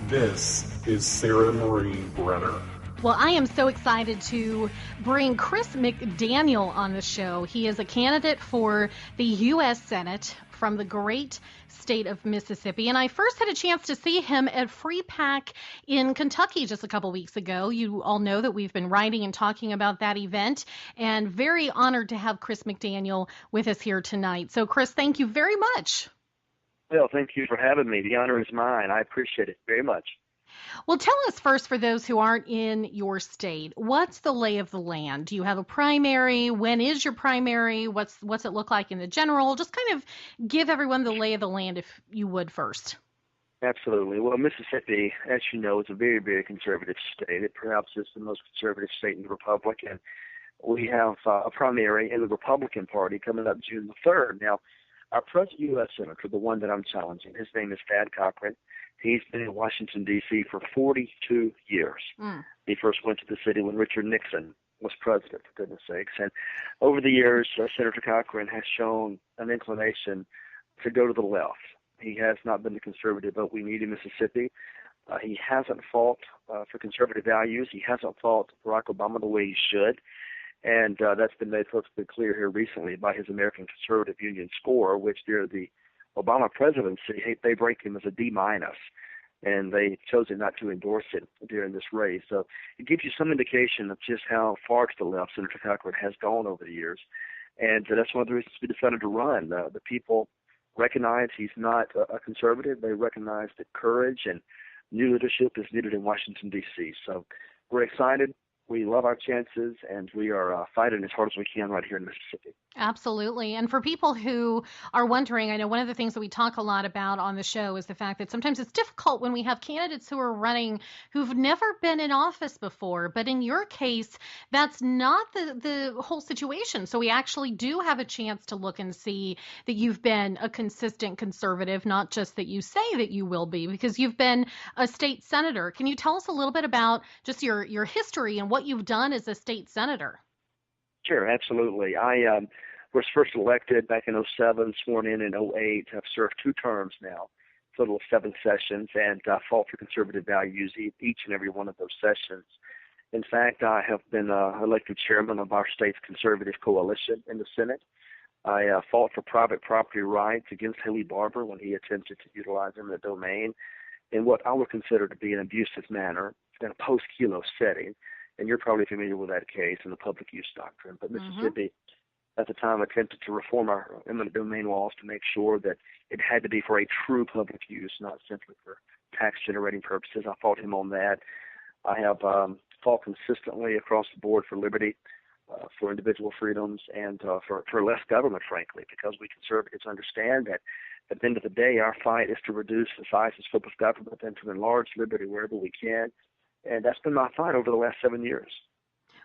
This is Sara Marie Brenner. Well, I am so excited to bring Chris McDaniel on the show. He is a candidate for the U.S. Senate from the great state of Mississippi. And I first had a chance to see him at Free Pack in Kentucky just a couple weeks ago. You all know that we've been writing and talking about that event, and very honored to have Chris McDaniel with us here tonight. So, Chris, thank you very much. Well, thank you for having me. The honor is mine. I appreciate it very much. Well, tell us first, for those who aren't in your state, what's the lay of the land? Do you have a primary? When is your primary? What's it look like in the general? Just kind of give everyone the lay of the land, if you would, first. Absolutely. Well, Mississippi, as you know, is a very, very conservative state. It perhaps is the most conservative state in the Republic, and we have a primary in the Republican Party coming up June the 3rd. Now, our present U.S. Senator, the one that I'm challenging, his name is Thad Cochran. He's been in Washington, D.C. for 42 years. He first went to the city when Richard Nixon was president, for goodness sakes. And over the years, Senator Cochran has shown an inclination to go to the left. He has not been the conservative vote we need in Mississippi. He hasn't fought for conservative values. He hasn't fought Barack Obama the way he should. And that's been made perfectly clear here recently by his American Conservative Union score, which during the Obama presidency, they rank him as a D-, and they chose not to endorse it during this race. So it gives you some indication of just how far to the left Senator Cochran has gone over the years. And that's one of the reasons we decided to run. The people recognize he's not a conservative. They recognize that courage and new leadership is needed in Washington, D.C. So we're excited. We love our chances, and we are fighting as hard as we can right here in Mississippi. Absolutely. And for people who are wondering, I know one of the things that we talk a lot about on the show is the fact that sometimes it's difficult when we have candidates who are running who've never been in office before. But in your case, that's not the whole situation. So we actually do have a chance to look and see that you've been a consistent conservative, not just that you say that you will be, because you've been a state senator. Can you tell us a little bit about just your history and what you've done as a state senator? Sure, absolutely. I was first elected back in 2007, sworn in 2008. I've served 2 terms now, total of 7 sessions, and fought for conservative values each and every one of those sessions. In fact, I have been elected chairman of our state's conservative coalition in the Senate. I fought for private property rights against Haley Barbour when he attempted to utilize eminent domain in what I would consider to be an abusive manner in a post-Kelo setting. And you're probably familiar with that case in the public use doctrine. But Mississippi, at the time, attempted to reform our eminent domain laws to make sure that it had to be for a true public use, not simply for tax-generating purposes. I fought him on that. I have fought consistently across the board for liberty, for individual freedoms, and for less government, frankly, because we conservatives understand that at the end of the day, our fight is to reduce the size and scope of government and to enlarge liberty wherever we can. And that's been my fight over the last 7 years.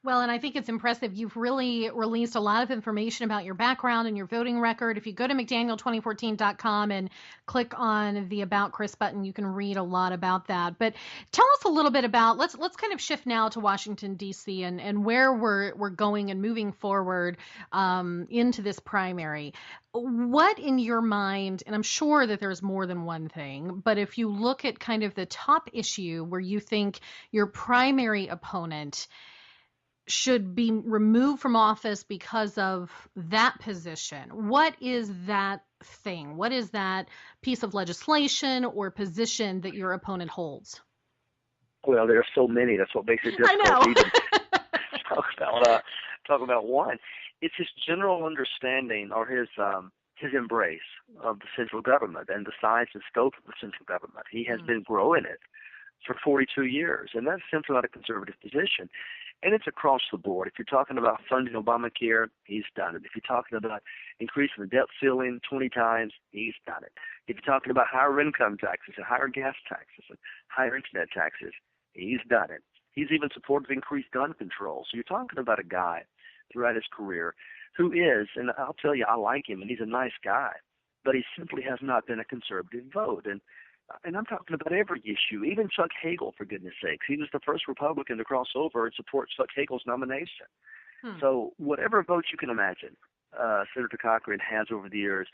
Well, and I think it's impressive. You've really released a lot of information about your background and your voting record. If you go to McDaniel2014.com and click on the About Chris button, you can read a lot about that. But tell us a little bit about, let's kind of shift now to Washington, D.C. and where we're going and moving forward into this primary. What in your mind, and I'm sure that there's more than one thing, but if you look at kind of the top issue where you think your primary opponent should be removed from office because of that position, what is that thing? What is that piece of legislation or position that your opponent holds? Well, there are so many. That's what makes it difficult to talk about one. It's his general understanding or his embrace of the central government and the size and scope of the central government. He has been growing it for 42 years, and that's simply not a conservative position. And it's across the board. If you're talking about funding Obamacare, he's done it. If you're talking about increasing the debt ceiling 20 times, he's done it. If you're talking about higher income taxes and higher gas taxes and higher internet taxes, he's done it. He's even supported increased gun control. So you're talking about a guy throughout his career who is, and I'll tell you, I like him, and he's a nice guy, but he simply has not been a conservative vote. And I'm talking about every issue, even Chuck Hagel, for goodness sakes. He was the first Republican to cross over and support Chuck Hagel's nomination. So whatever votes you can imagine Senator Cochran has over the years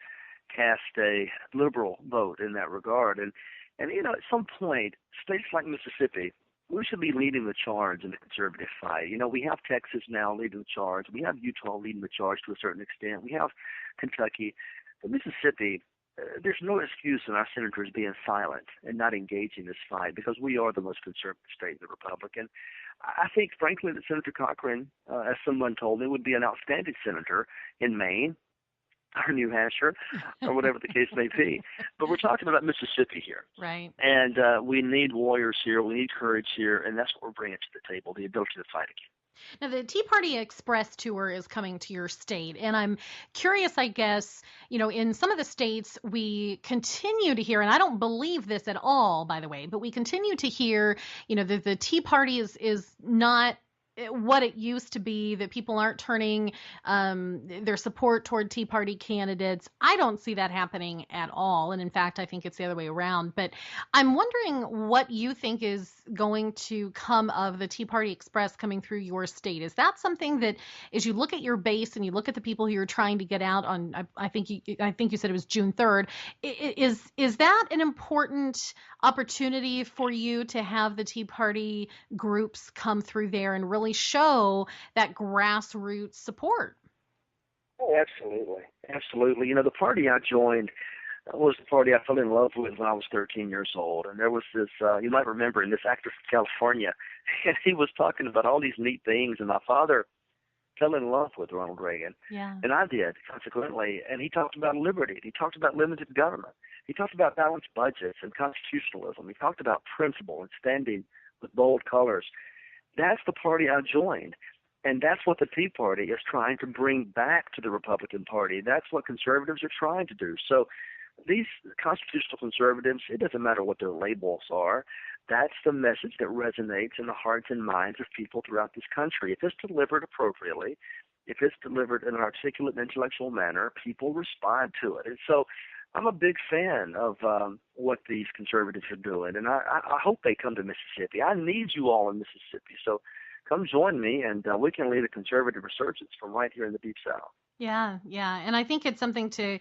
cast a liberal vote in that regard. And at some point, states like Mississippi, we should be leading the charge in the conservative fight. We have Texas now leading the charge. We have Utah leading the charge to a certain extent. We have Kentucky. But Mississippi, there's no excuse in our senators being silent and not engaging this fight, because we are the most conservative state in the Republic. And I think, frankly, that Senator Cochran, as someone told me, would be an outstanding senator in Maine or New Hampshire or whatever the case may be. But we're talking about Mississippi here. Right. And we need warriors here. We need courage here. And that's what we're bringing to the table, the ability to fight again. Now, the Tea Party Express tour is coming to your state, and I'm curious, I guess, in some of the states we continue to hear, and I don't believe this at all, by the way, but we continue to hear, that the Tea Party is not what it used to be, that people aren't turning their support toward Tea Party candidates. I don't see that happening at all. And in fact, I think it's the other way around. But I'm wondering what you think is going to come of the Tea Party Express coming through your state. Is that something that, as you look at your base and you look at the people who you're trying to get out on, I think you said it was June 3rd, is that an important opportunity for you to have the Tea Party groups come through there and really show that grassroots support? Oh, absolutely. Absolutely. The party I joined was the party I fell in love with when I was 13 years old. And there was this, you might remember, this actor from California, and he was talking about all these neat things. And my father fell in love with Ronald Reagan. Yeah. And I did, consequently. And he talked about liberty. He talked about limited government. He talked about balanced budgets and constitutionalism. He talked about principle and standing with bold colors. That's the party I joined. And that's what the Tea Party is trying to bring back to the Republican Party. That's what conservatives are trying to do. So these constitutional conservatives, it doesn't matter what their labels are, that's the message that resonates in the hearts and minds of people throughout this country. If it's delivered appropriately, if it's delivered in an articulate and intellectual manner, people respond to it. And so I'm a big fan of what these conservatives are doing, and I hope they come to Mississippi. I need you all in Mississippi. So come join me, and we can lead a conservative resurgence from right here in the Deep South. Yeah, and I think it's something to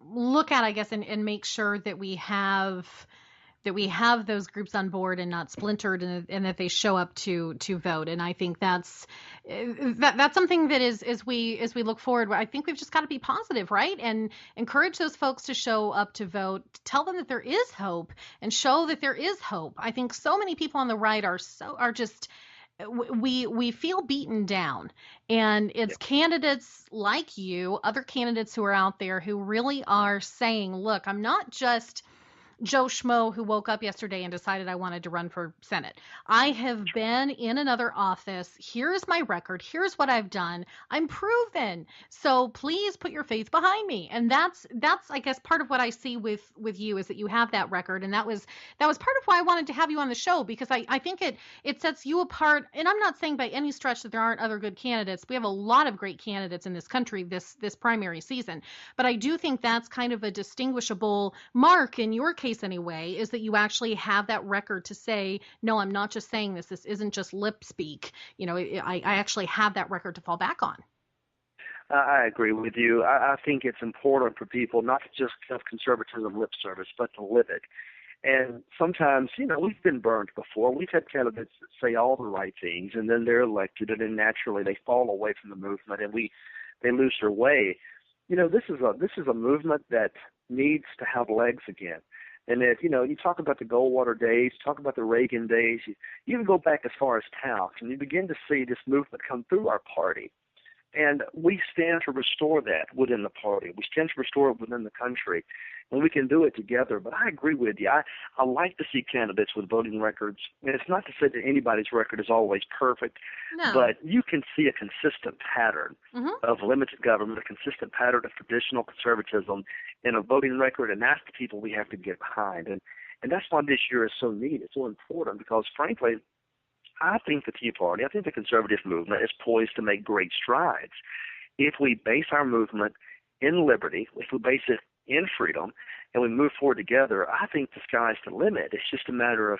look at, I guess, and make sure that we have those groups on board and not splintered, and that they show up to vote. And I think that's something that as we look forward, I think we've just got to be positive, right? And encourage those folks to show up to vote, tell them that there is hope, and show that there is hope. I think so many people on the right are just we feel beaten down, and it's candidates like you, other candidates who are out there who really are saying, look, I'm not just Joe Schmo who woke up yesterday and decided I wanted to run for Senate. I have been in another office. Here's my record. Here's what I've done. I'm proven. So please put your faith behind me. And that's I guess part of what I see with you is that you have that record. And that was part of why I wanted to have you on the show, because I think it sets you apart. And I'm not saying by any stretch that there aren't other good candidates. We have a lot of great candidates in this country this primary season. But I do think that's kind of a distinguishable mark in your case anyway, is that you actually have that record to say, no, I'm not just saying this. This isn't just lip speak. I actually have that record to fall back on. I agree with you. I think it's important for people not to just have conservatism lip service, but to live it. And sometimes, we've been burned before. We've had candidates that say all the right things, and then they're elected, and then naturally they fall away from the movement, and they lose their way. This is a movement that needs to have legs again. And if, you talk about the Goldwater days, talk about the Reagan days, you even go back as far as Taft, and you begin to see this movement come through our party. And we stand to restore that within the party. We stand to restore it within the country. And we can do it together. But I agree with you. I like to see candidates with voting records. And it's not to say that anybody's record is always perfect, but you can see a consistent pattern of limited government, a consistent pattern of traditional conservatism in a voting record, and that's the people we have to get behind. And that's why this year is so neat. It's so important because, frankly, I think the Tea Party, I think the conservative movement is poised to make great strides if we base our movement in liberty, if we base it in freedom, and we move forward together. I think the sky's the limit. It's just a matter of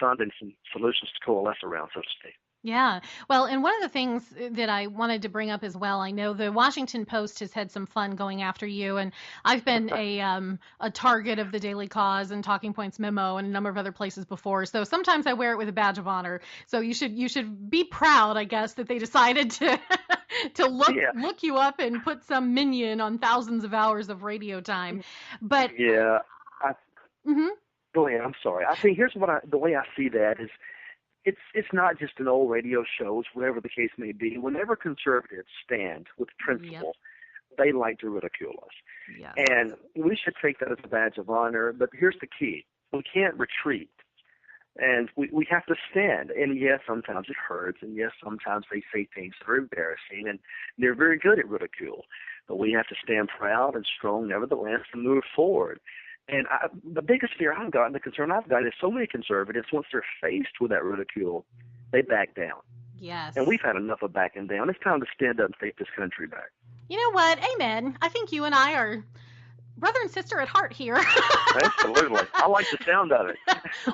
finding some solutions to coalesce around, so to speak. Yeah. Well, and one of the things that I wanted to bring up as well, I know the Washington Post has had some fun going after you, and I've been a target of the Daily Cause and Talking Points memo and a number of other places before. So sometimes I wear it with a badge of honor. So you should be proud, I guess, that they decided to to Yeah, look you up and put some minion on thousands of hours of radio time. But yeah. I mhm, Go ahead. I'm sorry. I think here's the way I see that is it's not just an old radio shows, whatever the case may be. Whenever conservatives stand with yep, principle, they like to ridicule us. yes, And we should take that as a badge of honor. But here's the key. We can't retreat. And we have to stand. And yes, sometimes it hurts. And yes, sometimes they say things that are embarrassing. And they're very good at ridicule. But we have to stand proud and strong, nevertheless, and move forward. And the biggest fear I've got, and the concern I've got, is so many conservatives, once they're faced with that ridicule, they back down. yes. And we've had enough of backing down. It's time to stand up and take this country back. You know what? Amen. I think you and I are brother and sister at heart here. Absolutely. I like the sound of it.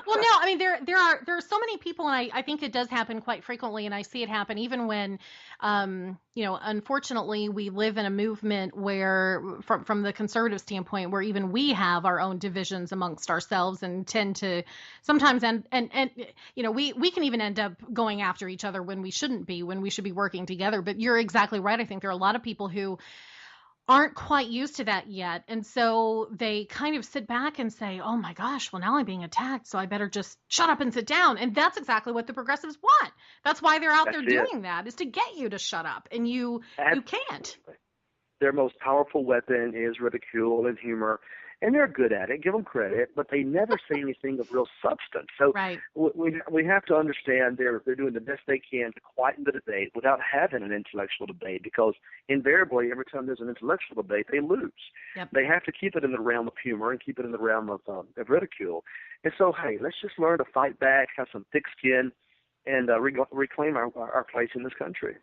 Well, no, I mean there are so many people, and I think it does happen quite frequently, and I see it happen even when, unfortunately, we live in a movement where, from the conservative standpoint, where even we have our own divisions amongst ourselves and tend to sometimes and we can even end up going after each other when we shouldn't be, when we should be working together. But you're exactly right. I think there are a lot of people who aren't quite used to that yet. And so they kind of sit back and say, oh my gosh, well, now I'm being attacked, so I better just shut up and sit down. And that's exactly what the progressives want. That's why they're out That's there it. doing that, is to get you to shut up. And you can't. Their most powerful weapon is ridicule and humor, and they're good at it. Give them credit, but they never say anything of real substance. So Right. we have to understand they're doing the best they can to quieten the debate without having an intellectual debate, because invariably every time there's an intellectual debate, they lose. Yep. They have to keep it in the realm of humor and keep it in the realm of ridicule. And so, hey, let's just learn to fight back, have some thick skin, and reclaim our place in this country.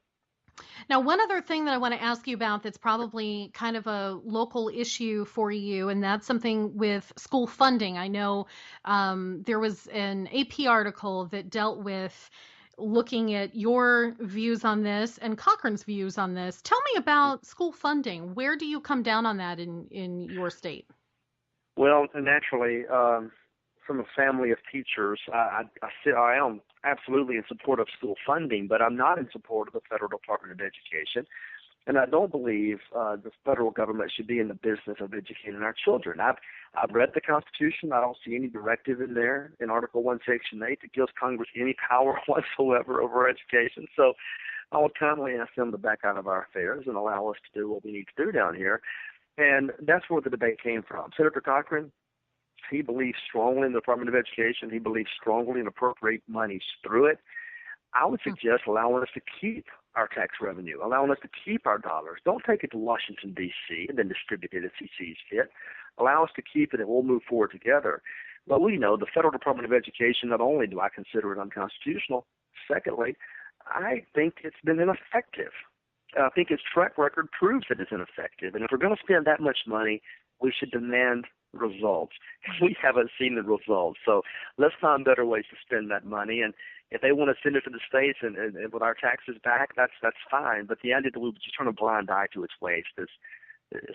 Now, one other thing that I want to ask you about that's probably kind of a local issue for you, and that's something with school funding. I know there was an AP article that dealt with looking at your views on this and Cochran's views on this. Tell me about school funding. Where do you come down on that in your state? Well, naturally, from a family of teachers, I am absolutely in support of school funding, but I'm not in support of the Federal Department of Education. And I don't believe the federal government should be in the business of educating our children. I've read the Constitution. I don't see any directive in there in Article 1, Section 8 that gives Congress any power whatsoever over education. So I would kindly ask them to back out of our affairs and allow us to do what we need to do down here. And that's where the debate came from. Senator Cochran, he believes strongly in the Department of Education. He believes strongly in appropriate monies through it. I would suggest allowing us to keep our tax revenue, allowing us to keep our dollars. Don't take it to Washington, D.C., and then distribute it as he sees fit. Allow us to keep it, and we'll move forward together. But we know the Federal Department of Education, not only do I consider it unconstitutional, secondly, I think it's been ineffective. I think its track record proves that it's ineffective. And if we're going to spend that much money, we should demand results. We haven't seen the results. So let's find better ways to spend that money. And if they want to send it to the states and with our taxes back, that's fine. But the idea that we would just turn a blind eye to its waste is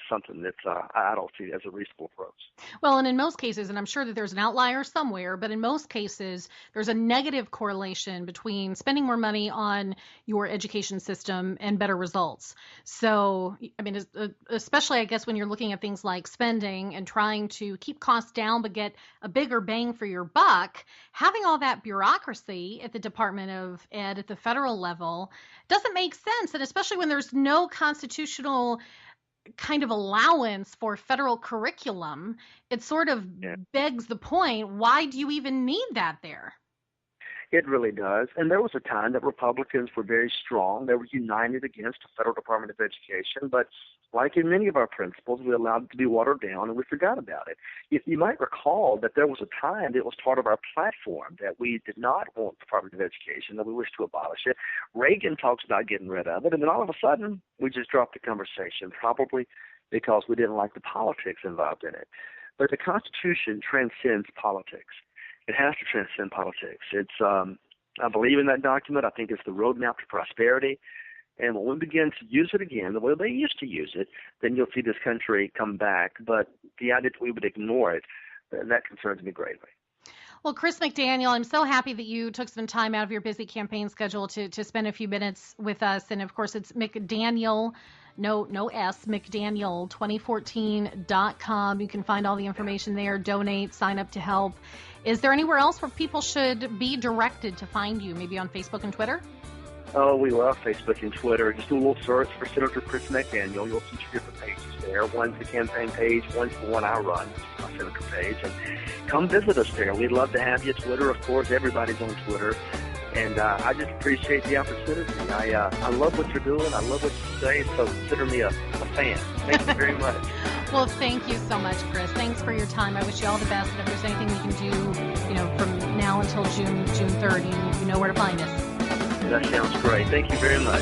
something that I don't see as a reasonable approach. Well, and in most cases, and I'm sure that there's an outlier somewhere, but in most cases, there's a negative correlation between spending more money on your education system and better results. So, I mean, especially, I guess, when you're looking at things like spending and trying to keep costs down but get a bigger bang for your buck, having all that bureaucracy at the Department of Ed at the federal level doesn't make sense. And especially when there's no constitutional kind of allowance for federal curriculum, it sort of begs the point, why do you even need that there? It really does. And there was a time that Republicans were very strong. They were united against the Federal Department of Education. But like in many of our principles, we allowed it to be watered down and we forgot about it. If you might recall that there was a time that was part of our platform that we did not want the Department of Education, that we wished to abolish it. Reagan talks about getting rid of it, and then all of a sudden we just dropped the conversation, probably because we didn't like the politics involved in it. But the Constitution transcends politics. It has to transcend politics. It's I believe in that document. I think it's the roadmap to prosperity. And when we begin to use it again the way they used to use it, then you'll see this country come back. But the idea that we would ignore it, that concerns me greatly. Well, Chris McDaniel, I'm so happy that you took some time out of your busy campaign schedule to spend a few minutes with us. And, of course, it's McDaniel, no S, McDaniel2014.com. You can find all the information there, donate, sign up to help. Is there anywhere else where people should be directed to find you, maybe on Facebook and Twitter? Oh, we love Facebook and Twitter. Just do a little search for Senator Chris McDaniel. You'll see two different pages there. One's the campaign page, one's the one I run, which is my Senator page. And come visit us there. We'd love to have you. Twitter, of course, everybody's on Twitter. And I just appreciate the opportunity. I love what you're doing. I love what you say, so consider me a fan. Thank you very much. Well, thank you so much, Chris. Thanks for your time. I wish you all the best. And if there's anything we can do, from now until June 3rd, you know where to find us. That sounds great. Thank you very much.